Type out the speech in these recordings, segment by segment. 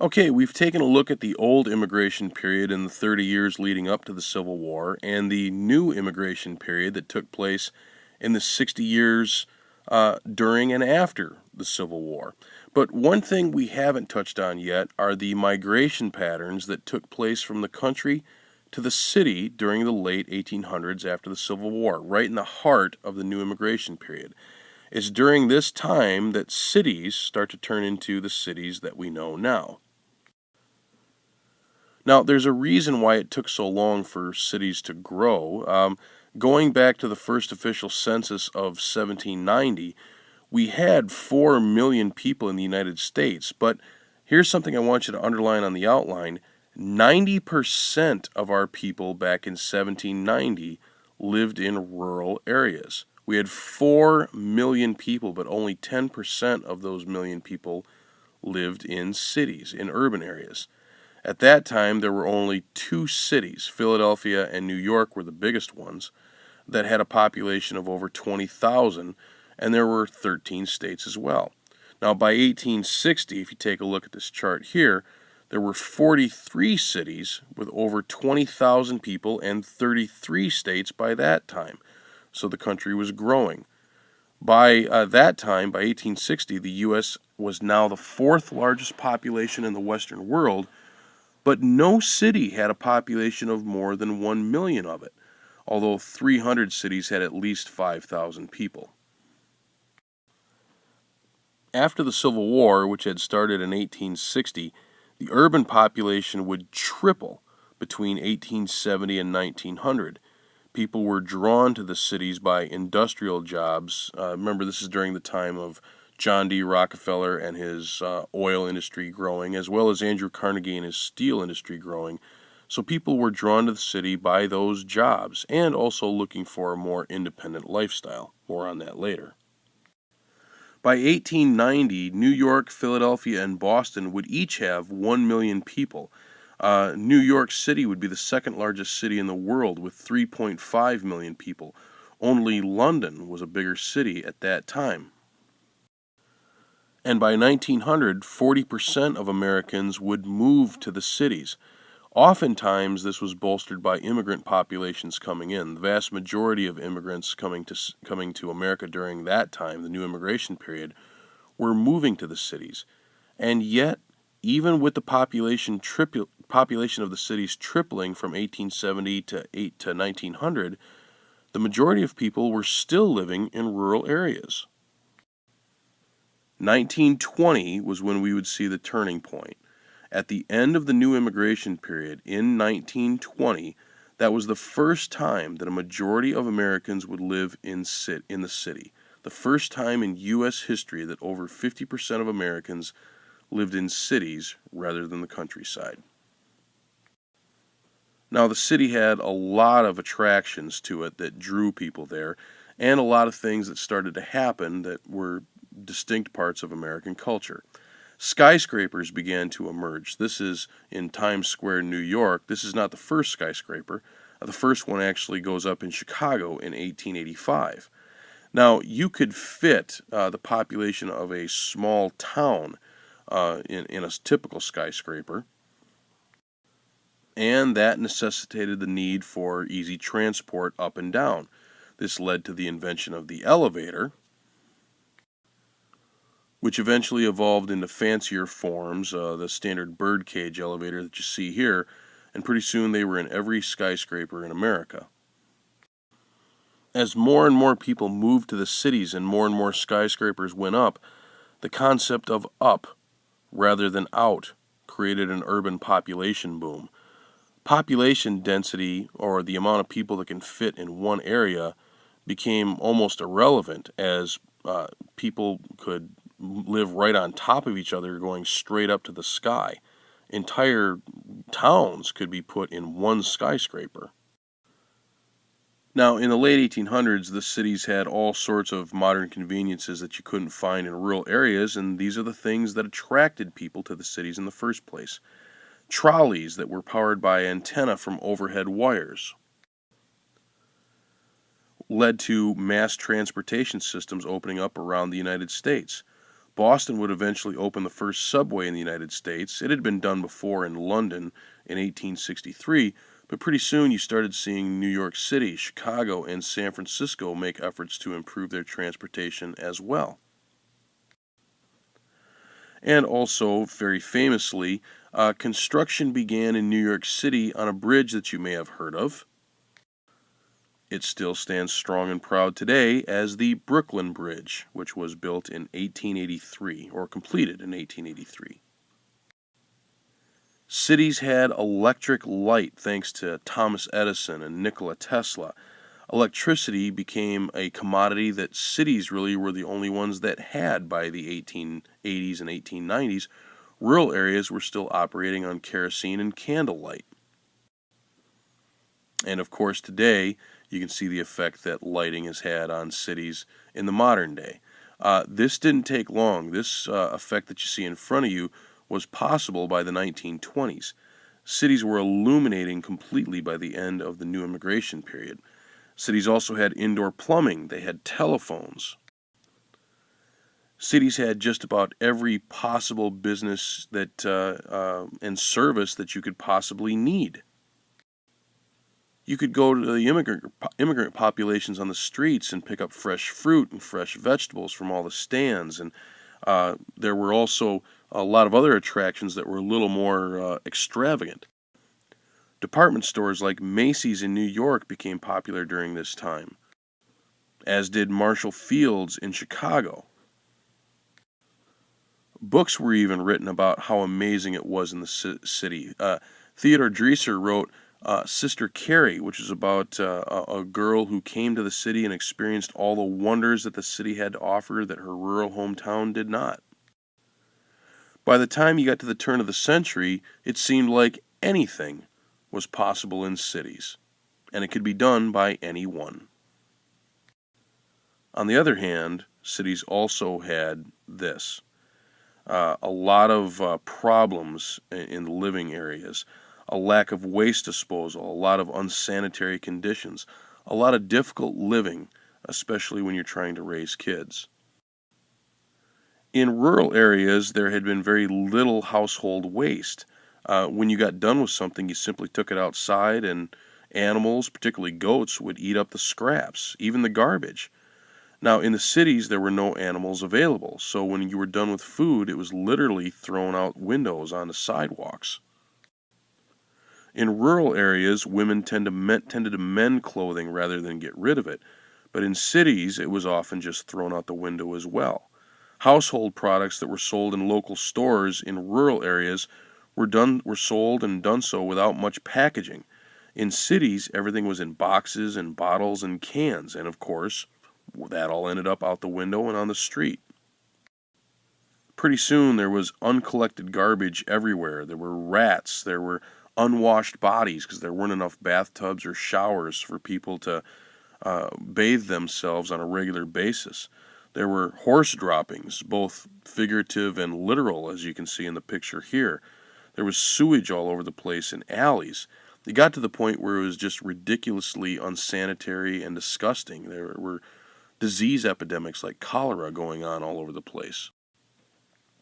Okay, we've taken a look at the old immigration period in the 30 years leading up to the Civil War and the new immigration period that took place in the 60 years during and after the Civil War. But one thing we haven't touched on yet are the migration patterns that took place from the country to the city during the late 1800s after the Civil War, right in the heart of the new immigration period. It's during this time that cities start to turn into the cities that we know now. Now, there's a reason why it took so long for cities to grow. Going back to the first official census of 1790, we had 4 million people in the United States, but here's something I want you to underline on the outline. 90% of our people back in 1790 lived in rural areas. We had 4 million people, but only 10% of those million people lived in cities, in urban areas. At that time, there were only two cities, Philadelphia and New York were the biggest ones, that had a population of over 20,000, and there were 13 states as well. Now, by 1860, if you take a look at this chart here, there were 43 cities with over 20,000 people and 33 states by that time. So the country was growing. By that time, by 1860, the U.S. was now the fourth largest population in the Western world, but no city had a population of more than 1 million of it, although 300 cities had at least 5,000 people. After the Civil War, which had started in 1860, the urban population would triple between 1870 and 1900. People were drawn to the cities by industrial jobs. Remember, this is during the time of John D. Rockefeller and his oil industry growing, as well as Andrew Carnegie and his steel industry growing. So people were drawn to the city by those jobs and also looking for a more independent lifestyle. More on that later. By 1890, New York, Philadelphia, and Boston would each have 1 million people. New York City would be the second largest city in the world with 3.5 million people. Only London was a bigger city at that time. And by 1900, 40% of Americans would move to the cities. Oftentimes, this was bolstered by immigrant populations coming in. The vast majority of immigrants coming to America during that time, the new immigration period, were moving to the cities. And yet, even with the population of the cities tripling from 1870 to 1900, the majority of people were still living in rural areas. 1920 was when we would see the turning point. At the end of the new immigration period in 1920, that was the first time that a majority of Americans would live in the city. The first time in U.S. history that over 50% of Americans lived in cities rather than the countryside. Now, the city had a lot of attractions to it that drew people there, and a lot of things that started to happen that were distinct parts of American culture. Skyscrapers began to emerge. This is in Times Square, New York. This is not the first skyscraper. The first one actually goes up in Chicago in 1885. Now, you could fit the population of a small town in a typical skyscraper, and that necessitated the need for easy transport up and down. This led to the invention of the elevator, which eventually evolved into fancier forms, the standard birdcage elevator that you see here, and pretty soon they were in every skyscraper in America. As more and more people moved to the cities and more skyscrapers went up, the concept of up rather than out created an urban population boom. Population density, or the amount of people that can fit in one area, became almost irrelevant as people could live right on top of each other going straight up to the sky. Entire towns could be put in one skyscraper. Now, in the late 1800s, the cities had all sorts of modern conveniences that you couldn't find in rural areas, and these are the things that attracted people to the cities in the first place. Trolleys that were powered by antenna from overhead wires led to mass transportation systems opening up around the United States. Boston would eventually open the first subway in the United States. It had been done before in London in 1863, but pretty soon you started seeing New York City, Chicago, and San Francisco make efforts to improve their transportation as well. And also, very famously, construction began in New York City on a bridge that you may have heard of. It still stands strong and proud today as the Brooklyn Bridge, which was built in 1883, or completed in 1883. Cities had electric light thanks to Thomas Edison and Nikola Tesla. Electricity became a commodity that cities really were the only ones that had by the 1880s and 1890s. Rural areas were still operating on kerosene and candlelight. And of course, today, you can see the effect that lighting has had on cities in the modern day. This didn't take long. This effect that you see in front of you was possible by the 1920s. Cities were illuminating completely by the end of the new immigration period. Cities also had indoor plumbing. They had telephones. Cities had just about every possible business that and service that you could possibly need. You could go to the immigrant populations on the streets and pick up fresh fruit and fresh vegetables from all the stands. And there were also a lot of other attractions that were a little more extravagant. Department stores like Macy's in New York became popular during this time, as did Marshall Field's in Chicago. Books were even written about how amazing it was in the city. Theodore Dreiser wrote Sister Carrie, which is about a girl who came to the city and experienced all the wonders that the city had to offer that her rural hometown did not. By the time you got to the turn of the century, it seemed like anything was possible in cities, and it could be done by anyone. On the other hand, cities also had this. A lot of problems in living areas, a lack of waste disposal, a lot of unsanitary conditions, a lot of difficult living, especially when you're trying to raise kids. In rural areas, there had been very little household waste. When you got done with something, you simply took it outside, and animals, particularly goats, would eat up the scraps, even the garbage. Now, in the cities, there were no animals available, so when you were done with food, it was literally thrown out windows on the sidewalks. In rural areas, women tended to mend clothing rather than get rid of it, but in cities, it was often just thrown out the window as well. Household products that were sold in local stores in rural areas were sold and done so without much packaging. In cities, everything was in boxes and bottles and cans, and of course, that all ended up out the window and on the street. Pretty soon there was uncollected garbage everywhere. There were rats, there were unwashed bodies because there weren't enough bathtubs or showers for people to bathe themselves on a regular basis. There were horse droppings, both figurative and literal, as you can see in the picture here. There was sewage all over the place in alleys. It got to the point where it was just ridiculously unsanitary and disgusting. There were disease epidemics like cholera going on all over the place.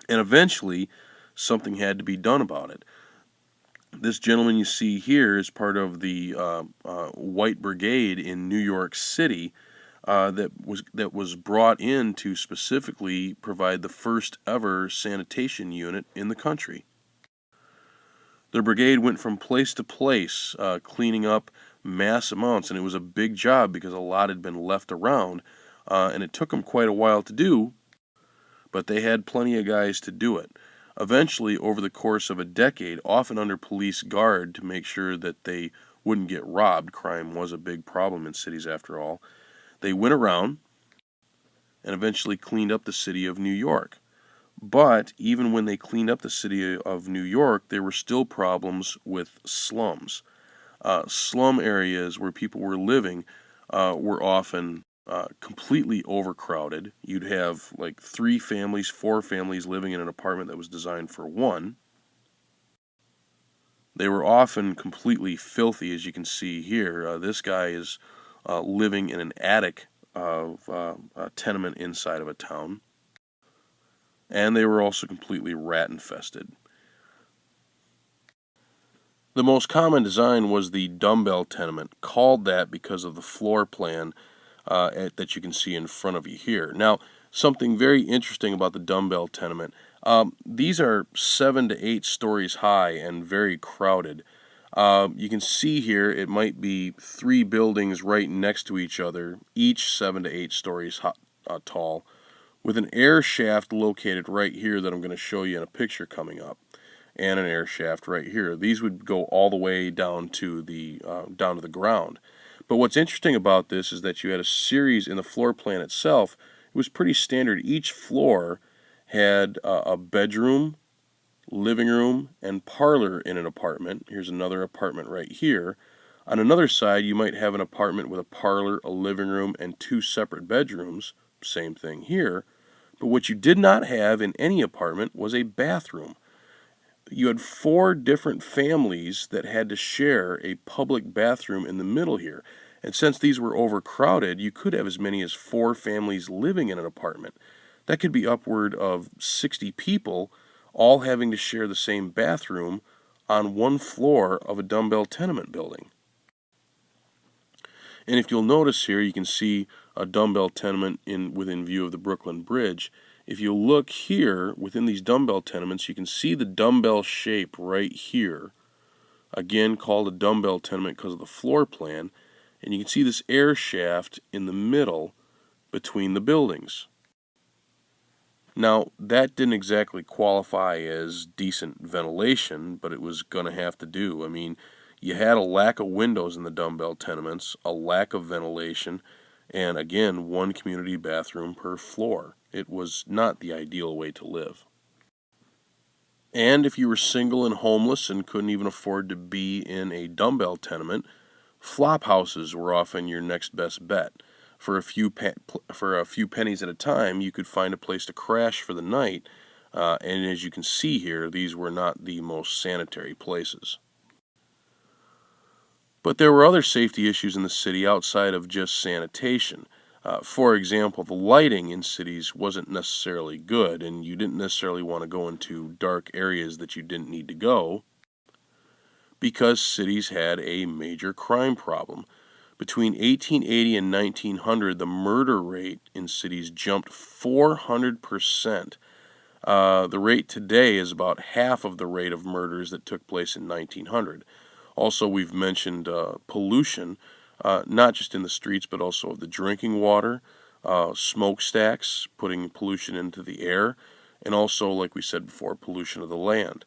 And eventually, something had to be done about it. This gentleman you see here is part of the White Brigade in New York City that was brought in to specifically provide the first ever sanitation unit in the country. The brigade went from place to place, cleaning up mass amounts, and it was a big job because a lot had been left around, and it took them quite a while to do, but they had plenty of guys to do it. Eventually, over the course of a decade, often under police guard to make sure that they wouldn't get robbed — crime was a big problem in cities after all — they went around and eventually cleaned up the city of New York. But even when they cleaned up the city of New York, there were still problems with slums. Slum areas where people were living were often completely overcrowded. You'd have like 3 families, 4 families living in an apartment that was designed for one. They were often completely filthy, as you can see here. This guy is living in an attic of a tenement inside of a town. and they were also completely rat infested. The most common design was the dumbbell tenement, called that because of the floor plan that you can see in front of you here. Now, something very interesting about the dumbbell tenement, these are 7 to 8 stories high and very crowded. You can see here it might be 3 buildings right next to each other, each 7 to 8 stories tall, with an air shaft located right here that I'm going to show you in a picture coming up, and an air shaft right here. These would go all the way down to the ground. But what's interesting about this is that you had a series in the floor plan itself. It was pretty standard. Each floor had a bedroom, living room, and parlor in an apartment. Here's another apartment right here. On another side, you might have an apartment with a parlor, a living room, and 2 separate bedrooms. Same thing here. But what you did not have in any apartment was a bathroom. You had 4 different families that had to share a public bathroom in the middle here. And since these were overcrowded, you could have as many as 4 families living in an apartment. That could be upward of 60 people, all having to share the same bathroom on one floor of a dumbbell tenement building. And if you'll notice here, you can see a dumbbell tenement within view of the Brooklyn Bridge. If you look here, within these dumbbell tenements, you can see the dumbbell shape right here. Again, called a dumbbell tenement because of the floor plan. And you can see this air shaft in the middle between the buildings. Now, that didn't exactly qualify as decent ventilation, but it was going to have to do. I mean, you had a lack of windows in the dumbbell tenements, a lack of ventilation, and again, 1 community bathroom per floor. It was not the ideal way to live. And if you were single and homeless and couldn't even afford to be in a dumbbell tenement, flop houses were often your next best bet. For a few pennies at a time, you could find a place to crash for the night, and as you can see here, these were not the most sanitary places. But there were other safety issues in the city outside of just sanitation. For example, the lighting in cities wasn't necessarily good, and you didn't necessarily want to go into dark areas that you didn't need to go, because cities had a major crime problem. Between 1880 and 1900, the murder rate in cities jumped 400%. The rate today is about half of the rate of murders that took place in 1900. Also, we've mentioned pollution, not just in the streets, but also of the drinking water, smokestacks, putting pollution into the air, and also, like we said before, pollution of the land.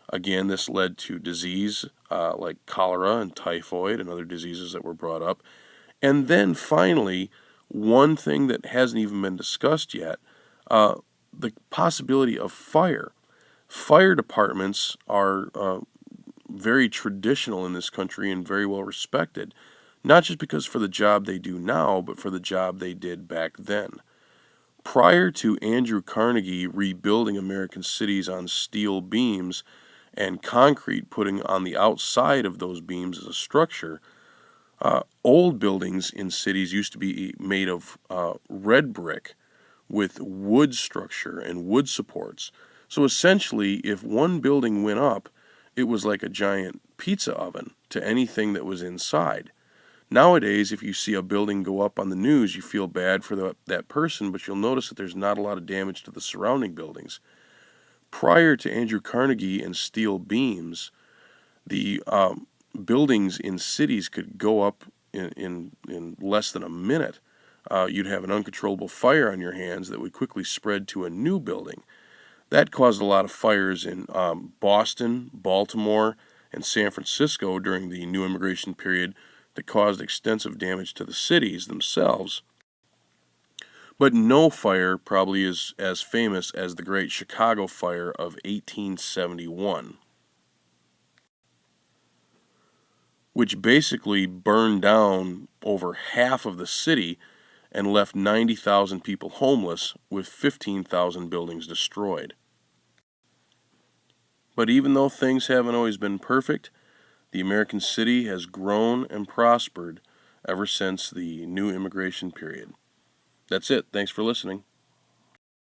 Again, this led to disease like cholera and typhoid and other diseases that were brought up. And then finally, one thing that hasn't even been discussed yet, the possibility of fire. Fire departments are very traditional in this country and very well respected, not just because for the job they do now, but for the job they did back then. Prior to Andrew Carnegie rebuilding American cities on steel beams and concrete putting on the outside of those beams as a structure, old buildings in cities used to be made of red brick with wood structure and wood supports. So essentially, if one building went up, it was like a giant pizza oven to anything that was inside. Nowadays, if you see a building go up on the news, you feel bad for that person, but you'll notice that there's not a lot of damage to the surrounding buildings. Prior to Andrew Carnegie and steel beams, the buildings in cities could go up in less than a minute. You'd have an uncontrollable fire on your hands that would quickly spread to a new building. That caused a lot of fires in Boston, Baltimore, and San Francisco during the new immigration period that caused extensive damage to the cities themselves. But no fire probably is as famous as the Great Chicago Fire of 1871, which basically burned down over half of the city and left 90,000 people homeless with 15,000 buildings destroyed. But even though things haven't always been perfect, the American city has grown and prospered ever since the new immigration period. That's it. Thanks for listening.